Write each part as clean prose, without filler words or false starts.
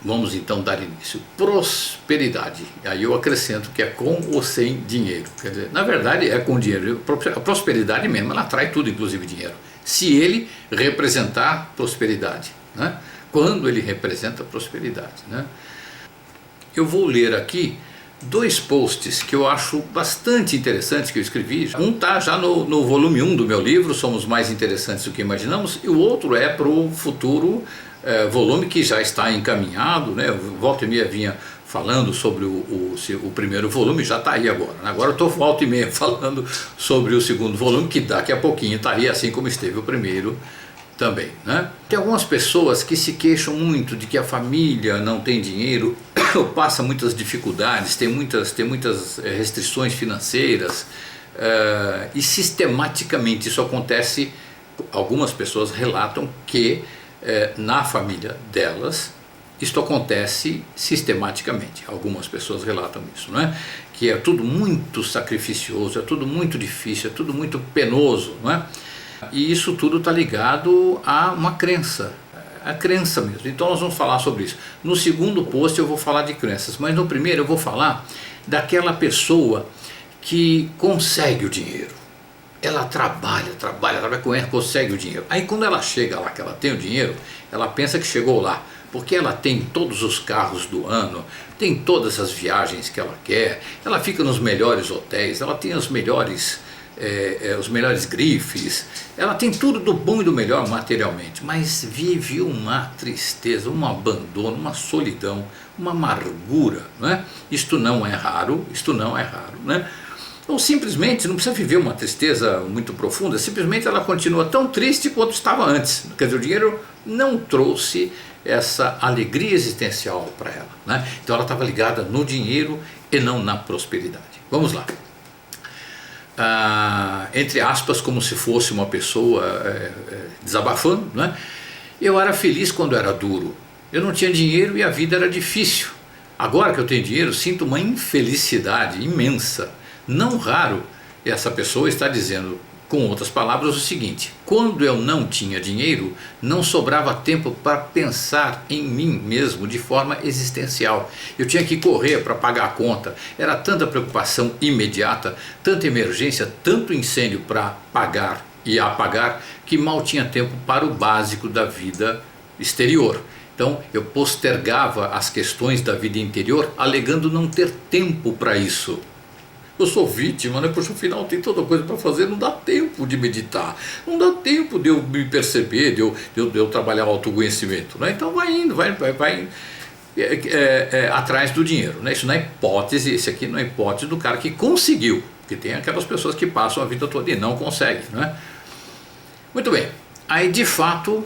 Vamos então dar início. Prosperidade. Aí eu acrescento que é com ou sem dinheiro. Quer dizer, na verdade é com dinheiro. A prosperidade mesmo, ela atrai tudo, inclusive dinheiro. Se ele representar prosperidade, né? Quando ele representa prosperidade, né? Eu vou ler aqui dois posts que eu acho bastante interessantes que eu escrevi. Um está já no volume 1 do meu livro, Somos Mais Interessantes do que Imaginamos, e o outro é para o futuro volume que já está encaminhado, né? Volta e meia vinha falando sobre o primeiro volume, já está aí agora, né? Agora eu estou volta e meia falando sobre o segundo volume, que daqui a pouquinho está aí, assim como esteve o primeiro também, né? Tem algumas pessoas que se queixam muito de que a família não tem dinheiro, passa muitas dificuldades, tem muitas restrições financeiras, e sistematicamente isso acontece. Algumas pessoas relatam que na família delas isto acontece sistematicamente. Algumas pessoas relatam isso, não é? Que é tudo muito sacrificioso, é tudo muito difícil, é tudo muito penoso, não é? E isso tudo está ligado a uma crença, a crença mesmo. Então nós vamos falar sobre isso. No segundo post eu vou falar de crenças, mas no primeiro eu vou falar daquela pessoa que consegue o dinheiro. Ela trabalha, consegue o dinheiro. Aí quando ela chega lá, que ela tem o dinheiro, ela pensa que chegou lá, porque ela tem todos os carros do ano, tem todas as viagens que ela quer, ela fica nos melhores hotéis, ela tem os melhores grifes, ela tem tudo do bom e do melhor materialmente, mas vive uma tristeza, um abandono, uma solidão, uma amargura, não é? Isto não é raro, né? Ou simplesmente não precisa viver uma tristeza muito profunda, simplesmente ela continua tão triste quanto estava antes. Quer dizer, o dinheiro não trouxe essa alegria existencial para ela, né? Então ela estava ligada no dinheiro e não na prosperidade. Vamos lá. Entre aspas, como se fosse uma pessoa desabafando, né? Eu era feliz quando era duro, eu não tinha dinheiro e a vida era difícil. Agora que eu tenho dinheiro, sinto uma infelicidade imensa. Não raro, essa pessoa está dizendo, com outras palavras, o seguinte: quando eu não tinha dinheiro, não sobrava tempo para pensar em mim mesmo de forma existencial. Eu tinha que correr para pagar a conta, era tanta preocupação imediata, tanta emergência, tanto incêndio para pagar e apagar, que mal tinha tempo para o básico da vida exterior. Então eu postergava as questões da vida interior, alegando não ter tempo para isso. Eu sou vítima, né? Poxa, afinal tem toda coisa para fazer, não dá tempo de meditar, não dá tempo de eu me perceber, de eu trabalhar o autoconhecimento, né? Então vai indo, vai atrás do dinheiro, né? Isso não é hipótese, esse aqui não é hipótese do cara que conseguiu, porque tem aquelas pessoas que passam a vida toda e não conseguem, né? Muito bem, aí de fato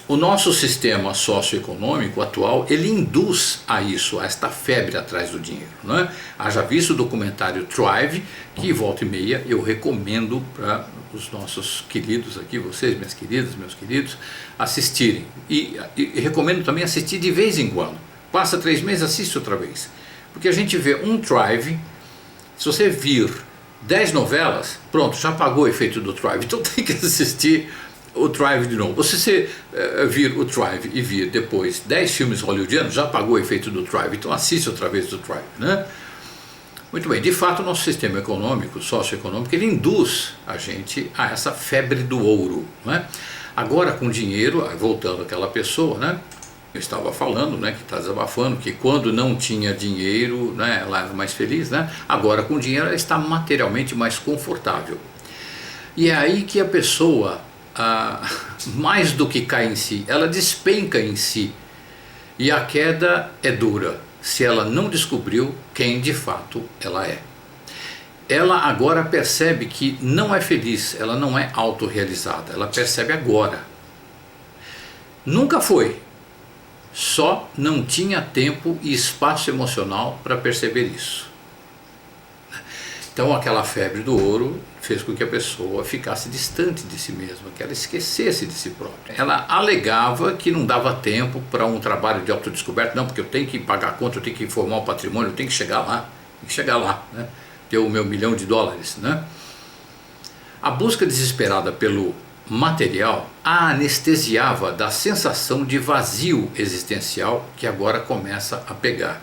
o nosso sistema socioeconômico atual, ele induz a isso, a esta febre atrás do dinheiro, não é? Haja visto o documentário Thrive, que volta e meia eu recomendo para os nossos queridos aqui, vocês, minhas queridas, meus queridos, assistirem. E recomendo também assistir de vez em quando. Passa 3 meses, assiste outra vez. Porque a gente vê um Thrive, se você vir 10 novelas, pronto, já pagou o efeito do Thrive, então tem que assistir o Thrive de novo. Se você vir o Thrive e vir depois 10 filmes hollywoodianos, já pagou o efeito do Thrive, então assiste outra vez do Thrive, né? Muito bem, de fato o nosso sistema econômico, socioeconômico, ele induz a gente a essa febre do ouro, né? Agora com dinheiro, voltando àquela pessoa, né? Eu estava falando, né, que está desabafando, que quando não tinha dinheiro, né, ela era mais feliz, né? Agora com dinheiro ela está materialmente mais confortável. E é aí que a pessoa, mais do que cai em si, ela despenca em si, e a queda é dura se ela não descobriu quem de fato ela é. Ela agora percebe que não é feliz, ela não é autorrealizada, ela percebe agora. Nunca foi, só não tinha tempo e espaço emocional para perceber isso. Então aquela febre do ouro fez com que a pessoa ficasse distante de si mesma, que ela esquecesse de si própria. Ela alegava que não dava tempo para um trabalho de autodescoberta, não, porque eu tenho que pagar a conta, eu tenho que formar o patrimônio, eu tenho que chegar lá, né? Ter o meu $1 milhão, né? A busca desesperada pelo material a anestesiava da sensação de vazio existencial que agora começa a pegar.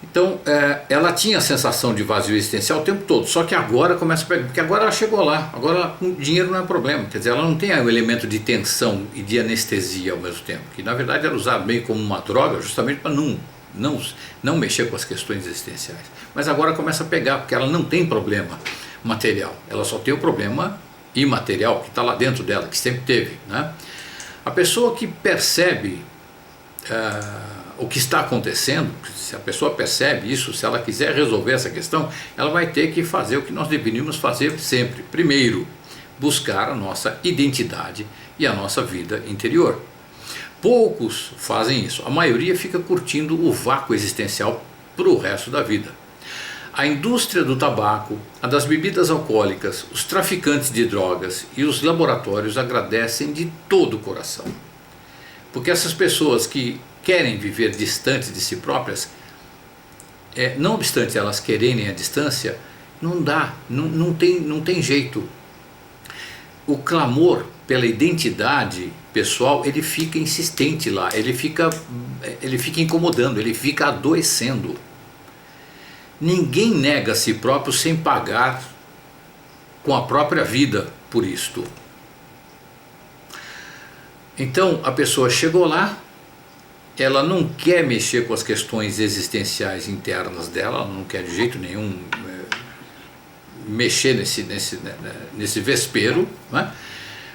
Então ela tinha a sensação de vazio existencial o tempo todo, só que agora começa a pegar, porque agora ela chegou lá, agora o dinheiro não é problema, quer dizer, ela não tem o elemento de tensão e de anestesia ao mesmo tempo, que na verdade era usado meio como uma droga justamente para não mexer com as questões existenciais. Mas agora começa a pegar, porque ela não tem problema material, ela só tem o problema imaterial que está lá dentro dela, que sempre teve, né? A pessoa que percebe o que está acontecendo, se a pessoa percebe isso, se ela quiser resolver essa questão, ela vai ter que fazer o que nós deveríamos fazer sempre. Primeiro, buscar a nossa identidade e a nossa vida interior. Poucos fazem isso, a maioria fica curtindo o vácuo existencial para o resto da vida. A indústria do tabaco, a das bebidas alcoólicas, os traficantes de drogas e os laboratórios agradecem de todo o coração. Porque essas pessoas que querem viver distantes de si próprias, não obstante elas quererem a distância, não dá, não tem jeito. O clamor pela identidade pessoal, ele fica insistente lá, ele fica incomodando, ele fica adoecendo. Ninguém nega a si próprio sem pagar com a própria vida por isto. Então a pessoa chegou lá, ela não quer mexer com as questões existenciais internas dela, ela não quer de jeito nenhum mexer nesse vespeiro, né?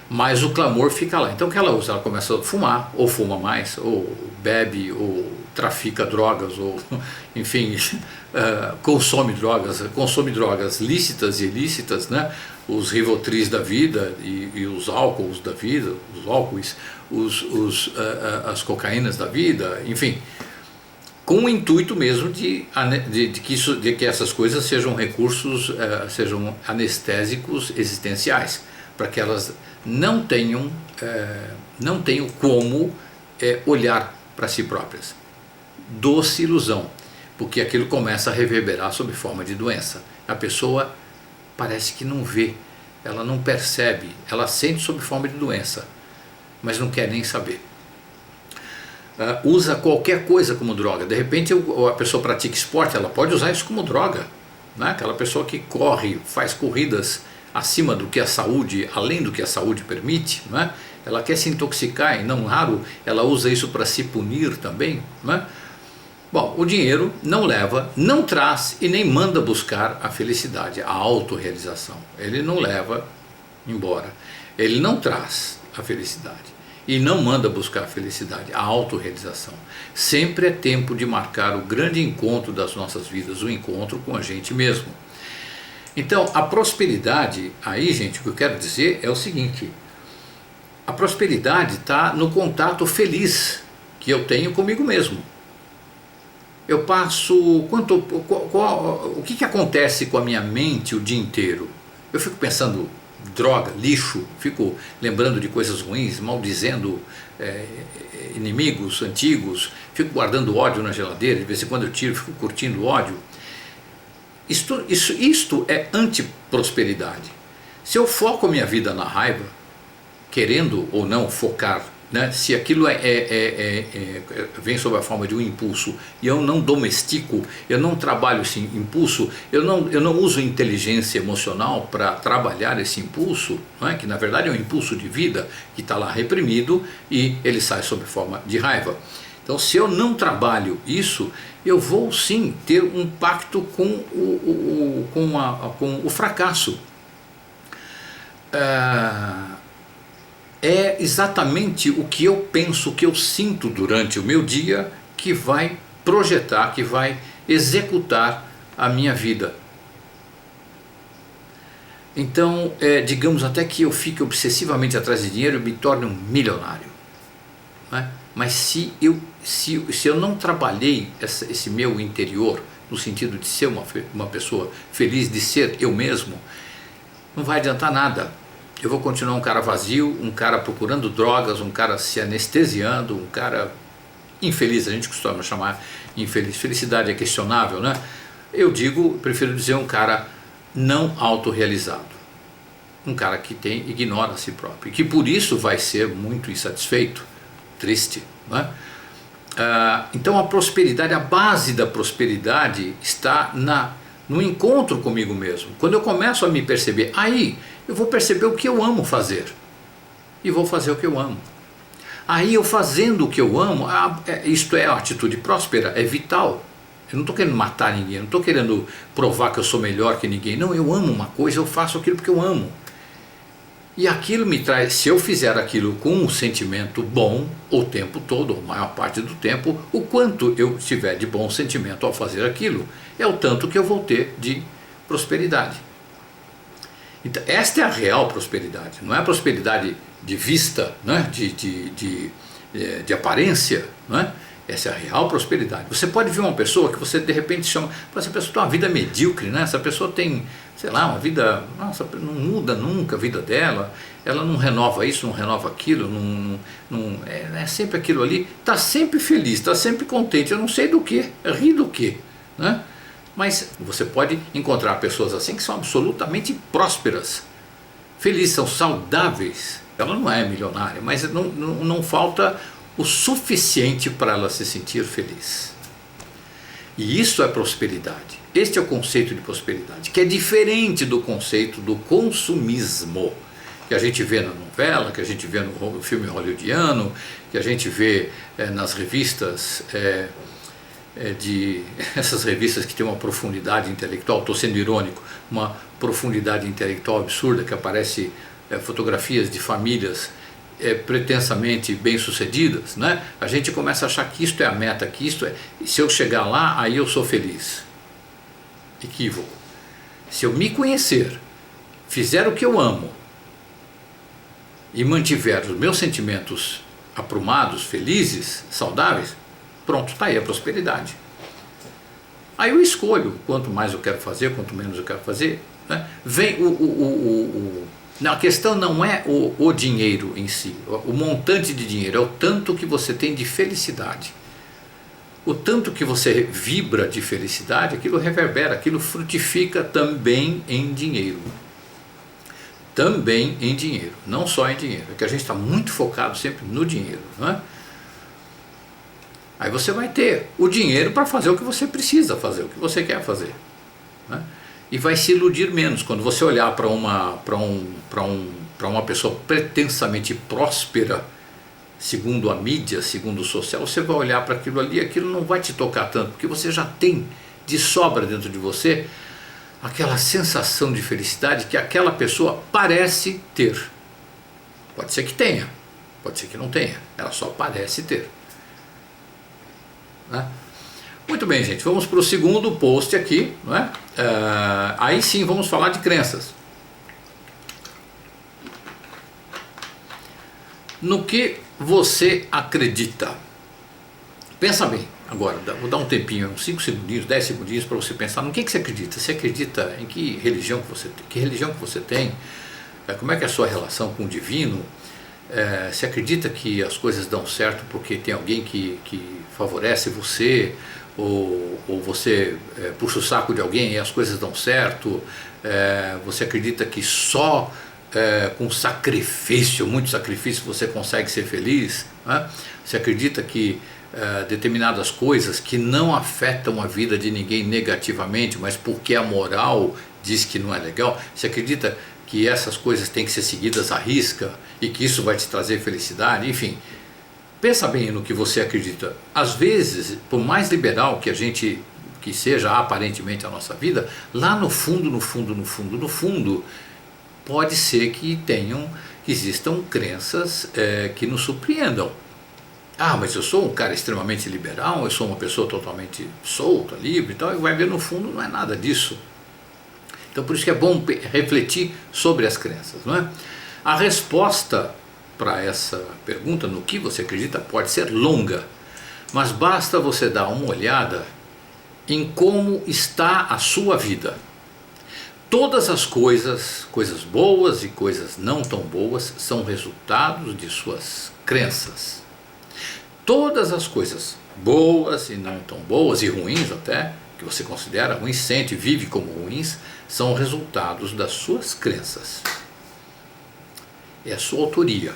Mas o clamor fica lá. Então o que ela usa? Ela começa a fumar, ou fuma mais, ou bebe, ou trafica drogas, ou enfim, consome drogas lícitas e ilícitas, né? Os Rivotris da vida e os álcools da vida, os álcoois, as cocaínas da vida, enfim, com o intuito mesmo de que essas coisas sejam recursos, sejam anestésicos existenciais, para que elas não tenham como olhar para si próprias. Doce ilusão, porque aquilo começa a reverberar sob forma de doença. A pessoa parece que não vê, ela não percebe, ela sente sob forma de doença, mas não quer nem saber. Usa qualquer coisa como droga. De repente a pessoa pratica esporte, ela pode usar isso como droga, né? Aquela pessoa que corre, faz corridas acima do que a saúde, além do que a saúde permite, né? Ela quer se intoxicar e não raro ela usa isso para se punir também, né? Bom, o dinheiro não leva, não traz e nem manda buscar a felicidade, a autorrealização. Ele não leva embora, ele não traz a felicidade e não manda buscar a felicidade, a autorrealização. Sempre é tempo de marcar o grande encontro das nossas vidas, o encontro com a gente mesmo. Então a prosperidade, aí gente, o que eu quero dizer é o seguinte: a prosperidade está no contato feliz que eu tenho comigo mesmo. Eu passo, o que acontece com a minha mente o dia inteiro? Eu fico pensando droga, lixo, fico lembrando de coisas ruins, maldizendo inimigos antigos, fico guardando ódio na geladeira, de vez em quando eu tiro, fico curtindo ódio. Isto é antiprosperidade. Se eu foco a minha vida na raiva, querendo ou não focar, né, se aquilo vem sob a forma de um impulso e eu não domestico, eu não trabalho esse impulso, eu não uso inteligência emocional para trabalhar esse impulso, não é? Que na verdade é um impulso de vida que está lá reprimido e ele sai sob forma de raiva. Então se eu não trabalho isso, eu vou sim ter um pacto com o fracasso. É exatamente o que eu penso, o que eu sinto durante o meu dia que vai projetar, que vai executar a minha vida. Então, digamos até que eu fique obsessivamente atrás de dinheiro e me torne um milionário, né? Mas se eu não trabalhei esse meu interior, no sentido de ser uma pessoa feliz, de ser eu mesmo, não vai adiantar nada. Eu vou continuar um cara vazio, um cara procurando drogas, um cara se anestesiando, um cara infeliz, a gente costuma chamar infeliz. Felicidade é questionável, né? Eu prefiro dizer um cara não autorrealizado. um cara que ignora a si próprio, e que por isso vai ser muito insatisfeito, triste, não é? Então a prosperidade, a base da prosperidade está no encontro comigo mesmo. Quando eu começo a me perceber, aí eu vou perceber o que eu amo fazer, e vou fazer o que eu amo. Aí eu fazendo o que eu amo, isto é a atitude próspera, é vital. Eu não estou querendo matar ninguém, não estou querendo provar que eu sou melhor que ninguém. Não, eu amo uma coisa, eu faço aquilo porque eu amo. E aquilo me traz, se eu fizer aquilo com um sentimento bom o tempo todo, ou a maior parte do tempo, o quanto eu tiver de bom sentimento ao fazer aquilo, é o tanto que eu vou ter de prosperidade. Então, esta é a real prosperidade, não é a prosperidade de vista, né? de aparência, não é? Essa é a real prosperidade. Você pode ver uma pessoa que você de repente chama, essa pessoa tem uma vida medíocre, né? Essa pessoa tem, sei lá, uma vida, nossa, não muda nunca a vida dela, ela não renova isso, não renova aquilo, é sempre aquilo ali, está sempre feliz, está sempre contente, eu não sei do que, ri do que, né? Mas você pode encontrar pessoas assim que são absolutamente prósperas, felizes, são saudáveis. Ela não é milionária, mas não falta o suficiente para ela se sentir feliz. E isso é prosperidade. Este é o conceito de prosperidade, que é diferente do conceito do consumismo, que a gente vê na novela, que a gente vê no filme hollywoodiano, que a gente vê nas revistas, essas revistas que têm uma profundidade intelectual, estou sendo irônico, uma profundidade intelectual absurda, que aparece fotografias de famílias pretensamente bem-sucedidas, né? A gente começa a achar que isto é a meta, que isto é, se eu chegar lá, aí eu sou feliz. Equívoco. Se eu me conhecer, fizer o que eu amo e mantiver os meus sentimentos aprumados, felizes, saudáveis, pronto, está aí a prosperidade. Aí eu escolho quanto mais eu quero fazer, quanto menos eu quero fazer, né? Vem a questão não é o dinheiro em si, o montante de dinheiro, é o tanto que você tem de felicidade. O tanto que você vibra de felicidade, aquilo reverbera, aquilo frutifica também em dinheiro. Também em dinheiro, não só em dinheiro, é que a gente está muito focado sempre no dinheiro, não é? Aí você vai ter o dinheiro para fazer o que você precisa fazer, o que você quer fazer, né? E vai se iludir menos. Quando você olhar para uma pessoa pretensamente próspera, segundo a mídia, segundo o social, você vai olhar para aquilo ali, aquilo não vai te tocar tanto, porque você já tem de sobra dentro de você aquela sensação de felicidade que aquela pessoa parece ter. Pode ser que tenha, pode ser que não tenha, ela só parece ter, né? Muito bem, gente, vamos para o segundo post aqui, não é? Aí sim vamos falar de crenças. No que você acredita? Pensa bem agora, vou dar um tempinho, uns 5 segundinhos, 10 segundinhos para você pensar no que você acredita. Você acredita em que religião que você tem? Como é que é a sua relação com o divino? Você acredita que as coisas dão certo porque tem alguém que favorece você? Ou você puxa o saco de alguém e as coisas dão certo? Você acredita que só com sacrifício, muito sacrifício, você consegue ser feliz, né? Você acredita que determinadas coisas que não afetam a vida de ninguém negativamente, mas porque a moral diz que não é legal, você acredita que essas coisas têm que ser seguidas à risca e que isso vai te trazer felicidade? Enfim, pensa bem no que você acredita. Às vezes, por mais liberal que seja aparentemente a nossa vida, lá no fundo, pode ser que existam crenças que nos surpreendam. Ah, mas eu sou um cara extremamente liberal, eu sou uma pessoa totalmente solta, livre e tal, e vai ver no fundo não é nada disso. Então por isso que é bom refletir sobre as crenças, não é? A resposta para essa pergunta, no que você acredita, pode ser longa, mas basta você dar uma olhada em como está a sua vida. Todas as coisas boas e coisas não tão boas, são resultados de suas crenças. Todas as coisas boas e não tão boas, e ruins até, que você considera ruins, sente, vive como ruins, são resultados das suas crenças. é a sua autoria.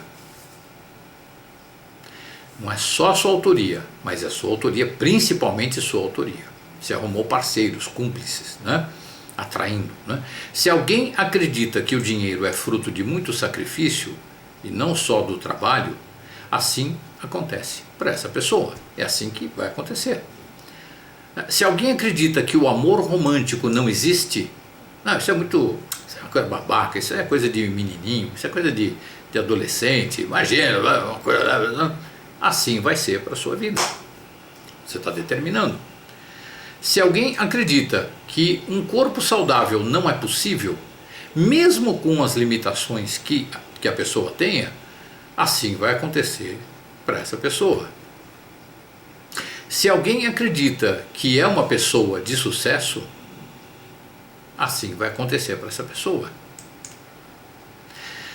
Não é só a sua autoria, mas é a sua autoria, principalmente a sua autoria. Você arrumou parceiros, cúmplices, né? Atraindo, né? Se alguém acredita que o dinheiro é fruto de muito sacrifício, e não só do trabalho, assim acontece para essa pessoa. É assim que vai acontecer. Se alguém acredita que o amor romântico não existe, não, isso é uma coisa babaca, isso é coisa de menininho, isso é coisa de adolescente, imagina, uma coisa, assim vai ser para a sua vida. Você está determinando. Se alguém acredita que um corpo saudável não é possível, mesmo com as limitações que a pessoa tenha, assim vai acontecer para essa pessoa. Se alguém acredita que é uma pessoa de sucesso, assim vai acontecer para essa pessoa.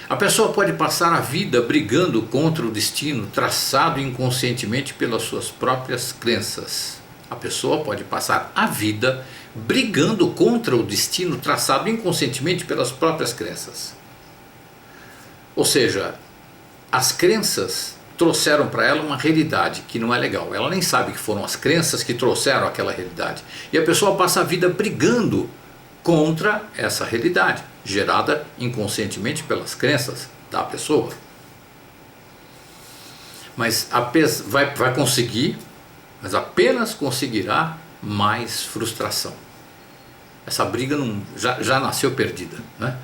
A pessoa pode passar a vida brigando contra o destino traçado inconscientemente pelas suas próprias crenças. A pessoa pode passar a vida brigando contra o destino traçado inconscientemente pelas próprias crenças. Ou seja, as crenças trouxeram para ela uma realidade que não é legal. Ela nem sabe que foram as crenças que trouxeram aquela realidade. E a pessoa passa a vida brigando contra essa realidade, gerada inconscientemente pelas crenças da pessoa. Mas vai conseguir, mas apenas conseguirá mais frustração. Essa briga já nasceu perdida, né?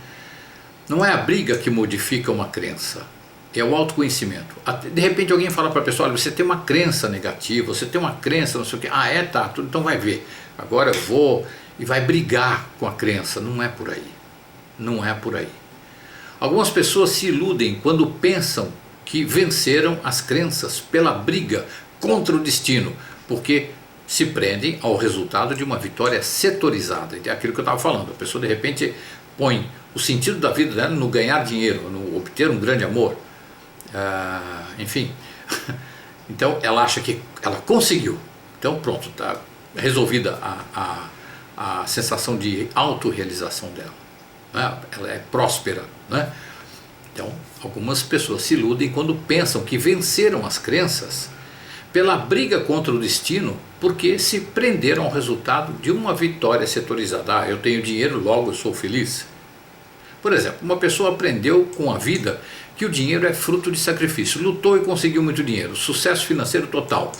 Não é a briga que modifica uma crença, é o autoconhecimento. De repente alguém fala para a pessoa, olha, você tem uma crença negativa, você tem uma crença não sei o quê, tá, então vai ver, agora eu vou, e vai brigar com a crença. Não é por aí, não é por aí. Algumas pessoas se iludem quando pensam que venceram as crenças pela briga contra o destino, porque se prendem ao resultado de uma vitória setorizada. É aquilo que eu estava falando, a pessoa de repente põe o sentido da vida dela no ganhar dinheiro, no obter um grande amor, enfim. Então ela acha que ela conseguiu, então pronto, está resolvida a sensação de autorrealização dela, né? Ela é próspera, né? Então algumas pessoas se iludem quando pensam que venceram as crenças pela briga contra o destino, porque se prenderam ao resultado de uma vitória setorizada. Eu tenho dinheiro, logo eu sou feliz. Por exemplo, uma pessoa aprendeu com a vida que o dinheiro é fruto de sacrifício, lutou e conseguiu muito dinheiro, sucesso financeiro total,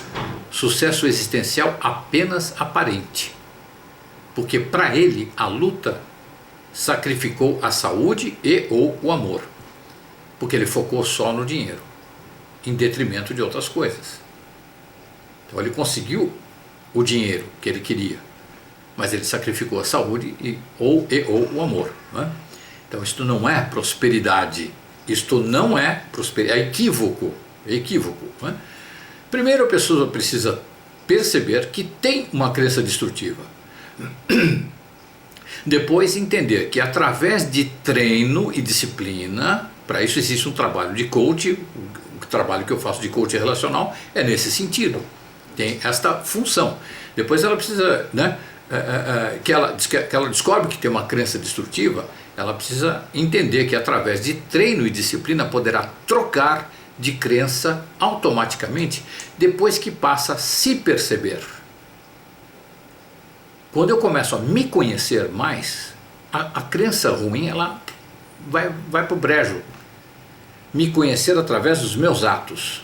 sucesso existencial apenas aparente, porque para ele a luta sacrificou a saúde ou o amor, porque ele focou só no dinheiro, em detrimento de outras coisas. Então ele conseguiu o dinheiro que ele queria, mas ele sacrificou a saúde ou o amor, né? Então isto não é prosperidade, isto não é prosperidade, é equívoco, né? Primeiro a pessoa precisa perceber que tem uma crença destrutiva. Depois entender que através de treino e disciplina, para isso existe um trabalho de coach, o trabalho que eu faço de coach relacional é nesse sentido, tem esta função. Depois ela precisa, né, que ela descobre que tem uma crença destrutiva, ela precisa entender que através de treino e disciplina poderá trocar de crença automaticamente depois que passa a se perceber. Quando eu começo a me conhecer mais, a crença ruim ela vai para o brejo. Me conhecer através dos meus atos,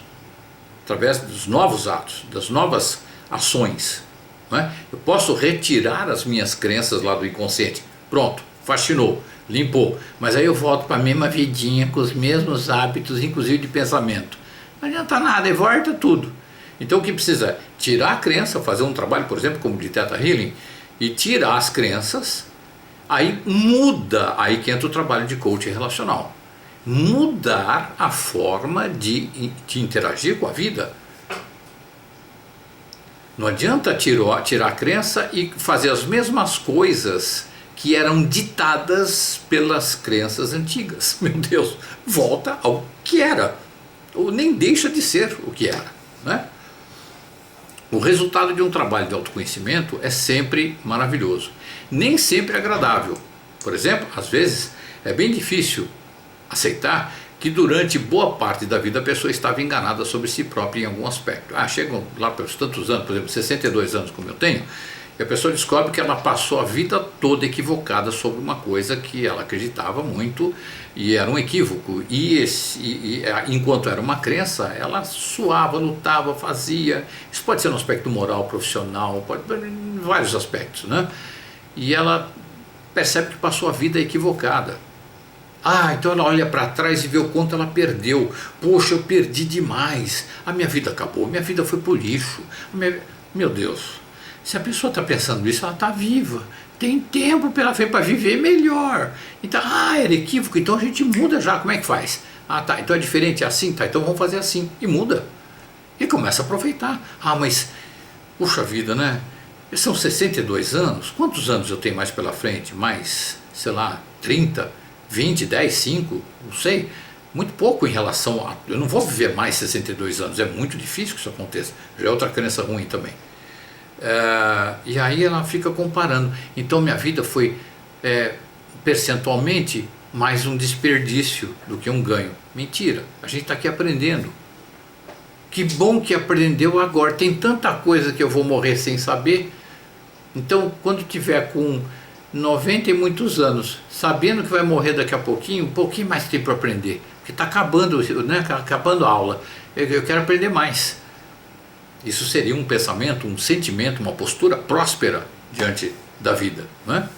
através dos novos atos, das novas ações, não é? Eu posso retirar as minhas crenças lá do inconsciente, pronto, faxinou, limpou, mas aí eu volto para a mesma vidinha, com os mesmos hábitos, inclusive de pensamento. Não adianta nada, e volta tudo. Então o que precisa é tirar a crença, fazer um trabalho, por exemplo, como de Theta Healing, e tirar as crenças, aí muda, aí que entra o trabalho de coaching relacional. Mudar a forma de interagir com a vida. Não adianta tirar a crença e fazer as mesmas coisas que eram ditadas pelas crenças antigas. Meu Deus, volta ao que era, ou nem deixa de ser o que era, né? O resultado de um trabalho de autoconhecimento é sempre maravilhoso, nem sempre agradável. Por exemplo, às vezes é bem difícil aceitar que durante boa parte da vida a pessoa estava enganada sobre si própria em algum aspecto. Chegam lá pelos tantos anos, por exemplo, 62 anos como eu tenho, e a pessoa descobre que ela passou a vida toda equivocada sobre uma coisa que ela acreditava muito e era um equívoco. Enquanto era uma crença, ela suava, lutava, fazia. Isso pode ser no aspecto moral, profissional, pode em vários aspectos, né? E ela percebe que passou a vida equivocada. Então ela olha para trás e vê o quanto ela perdeu. Poxa, eu perdi demais. A minha vida acabou, minha vida foi pro lixo. Meu Deus. Se a pessoa está pensando isso, ela está viva, tem tempo pela frente para viver melhor. Então, era equívoco, então a gente muda já, como é que faz? Tá, então é diferente, é assim, tá, então vamos fazer assim, e muda. E começa a aproveitar. Mas, puxa vida, né? São 62 anos, quantos anos eu tenho mais pela frente? Mais, sei lá, 30, 20, 10, 5, não sei. Muito pouco em relação a... Eu não vou viver mais 62 anos, é muito difícil que isso aconteça. Já é outra crença ruim também. E aí ela fica comparando. Então minha vida foi percentualmente mais um desperdício do que um ganho. Mentira, a gente está aqui aprendendo. Que bom que aprendeu agora. Tem tanta coisa que eu vou morrer sem saber. Então quando tiver com 90 e muitos anos, sabendo que vai morrer daqui a pouquinho, um pouquinho mais tempo para aprender, porque está acabando, né, acabando a aula. Eu quero aprender mais. Isso seria um pensamento, um sentimento, uma postura próspera diante da vida, né?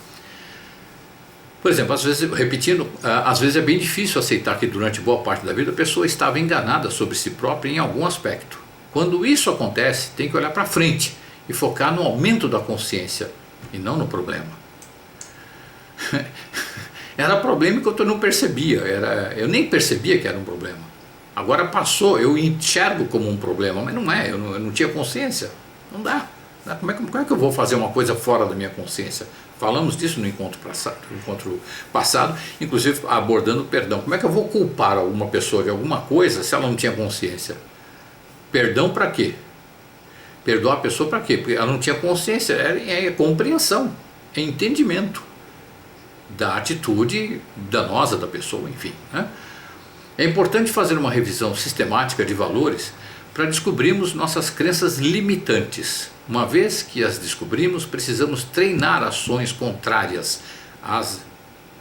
Por exemplo, às vezes, repetindo, às vezes é bem difícil aceitar que durante boa parte da vida a pessoa estava enganada sobre si própria em algum aspecto. Quando isso acontece, tem que olhar para frente e focar no aumento da consciência e não no problema. Era problema que eu não percebia, eu nem percebia que era um problema. Agora passou, eu enxergo como um problema, mas não é, eu não tinha consciência. Não dá. Como é que eu vou fazer uma coisa fora da minha consciência? Falamos disso no encontro passado, inclusive abordando o perdão. Como é que eu vou culpar alguma pessoa de alguma coisa se ela não tinha consciência? Perdão para quê? Perdoar a pessoa para quê? Porque ela não tinha consciência, é compreensão, é entendimento da atitude danosa da pessoa, enfim, né? É importante fazer uma revisão sistemática de valores para descobrirmos nossas crenças limitantes. Uma vez que as descobrimos, precisamos treinar ações contrárias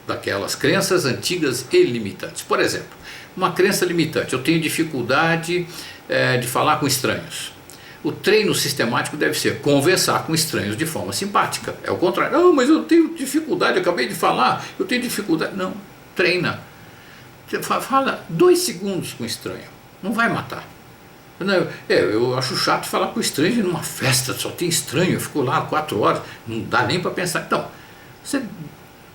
daquelas crenças antigas e limitantes. Por exemplo, uma crença limitante: eu tenho dificuldade de falar com estranhos. O treino sistemático deve ser conversar com estranhos de forma simpática. É o contrário. Não, mas eu tenho dificuldade, eu acabei de falar, eu tenho dificuldade. Não, treina. Você fala 2 segundos com estranho, não vai matar. Eu acho chato falar com estranho numa festa, só tem estranho, eu fico lá 4 horas, não dá nem para pensar. Então,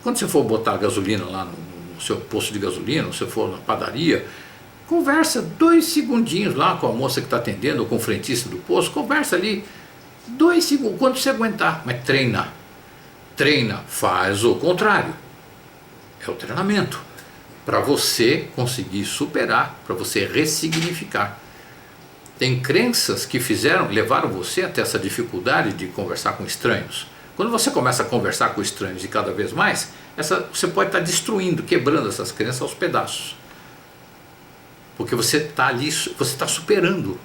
quando você for botar gasolina lá no seu posto de gasolina, ou se for na padaria, conversa 2 segundinhos lá com a moça que está atendendo, ou com o frentista do posto, conversa ali 2 segundos, quando você aguentar, mas treina, faz o contrário, é o treinamento. Para você conseguir superar, para você ressignificar. Tem crenças que levaram você até essa dificuldade de conversar com estranhos. Quando você começa a conversar com estranhos e cada vez mais, você pode estar destruindo, quebrando essas crenças aos pedaços. Porque você está ali, você está superando.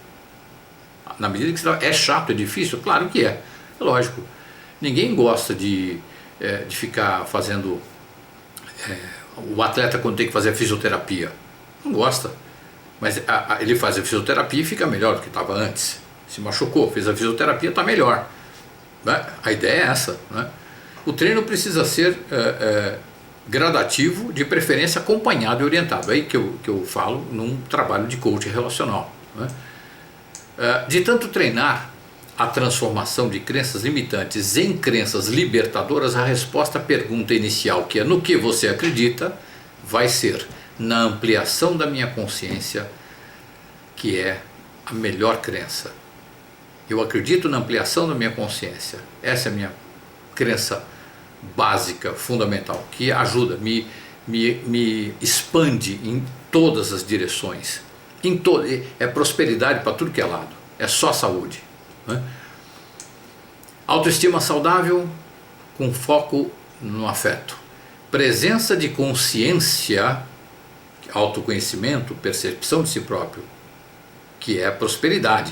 Na medida que é chato, é difícil, claro que é lógico. Ninguém gosta de ficar fazendo... o atleta, quando tem que fazer fisioterapia, não gosta, mas ele faz a fisioterapia e fica melhor do que estava antes. Se machucou, fez a fisioterapia, está melhor, né? A ideia é essa, né? O treino precisa ser gradativo, de preferência acompanhado e orientado. É aí que eu falo num trabalho de coaching relacional, né? De tanto treinar a transformação de crenças limitantes em crenças libertadoras, a resposta à pergunta inicial, que é no que você acredita, vai ser na ampliação da minha consciência, que é a melhor crença. Eu acredito na ampliação da minha consciência. Essa é a minha crença básica, fundamental, que ajuda, me expande em todas as direções. É prosperidade para tudo que é lado, é só saúde, né? Autoestima saudável com foco no afeto. Presença de consciência, autoconhecimento, percepção de si próprio, que é a prosperidade.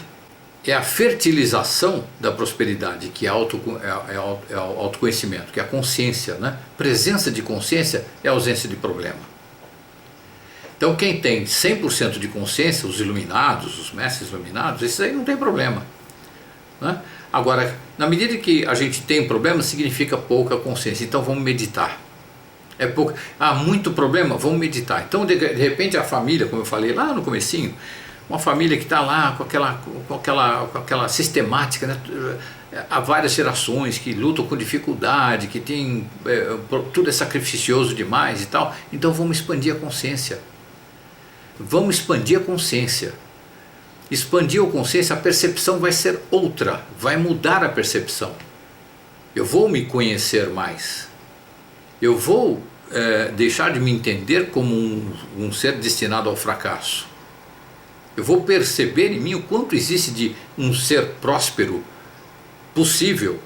É a fertilização da prosperidade, que é o autoconhecimento, que é a consciência, né? Presença de consciência é ausência de problema. Então quem tem 100% de consciência, os iluminados, os mestres iluminados, esses aí não tem problema, né? Agora, na medida que a gente tem problema, significa pouca consciência, então vamos meditar. É pouco, muito problema, vamos meditar. Então de repente a família, como eu falei lá no comecinho, uma família que está lá com aquela sistemática, né? Há várias gerações que lutam com dificuldade, que tem, tudo é sacrificioso demais e tal, então vamos expandir a consciência. Vamos expandir a consciência. Expandir a consciência, a percepção vai ser outra, vai mudar a percepção. Eu vou me conhecer mais. Eu vou deixar de me entender como um ser destinado ao fracasso. Eu vou perceber em mim o quanto existe de um ser próspero possível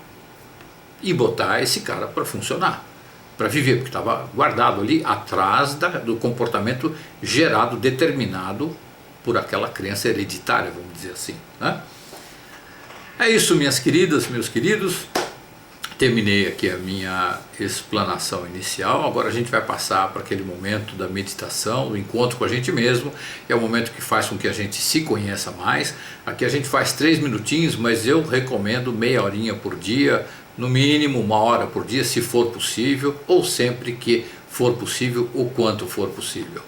e botar esse cara para funcionar, para viver, porque estava guardado ali atrás do comportamento gerado, determinado por aquela crença hereditária, vamos dizer assim, né? É isso, minhas queridas, meus queridos. Terminei aqui a minha explanação inicial. Agora a gente vai passar para aquele momento da meditação, do encontro com a gente mesmo. É o momento que faz com que a gente se conheça mais. Aqui a gente faz 3 minutinhos, mas eu recomendo meia horinha por dia, no mínimo 1 hora por dia, se for possível, ou sempre que for possível, o quanto for possível.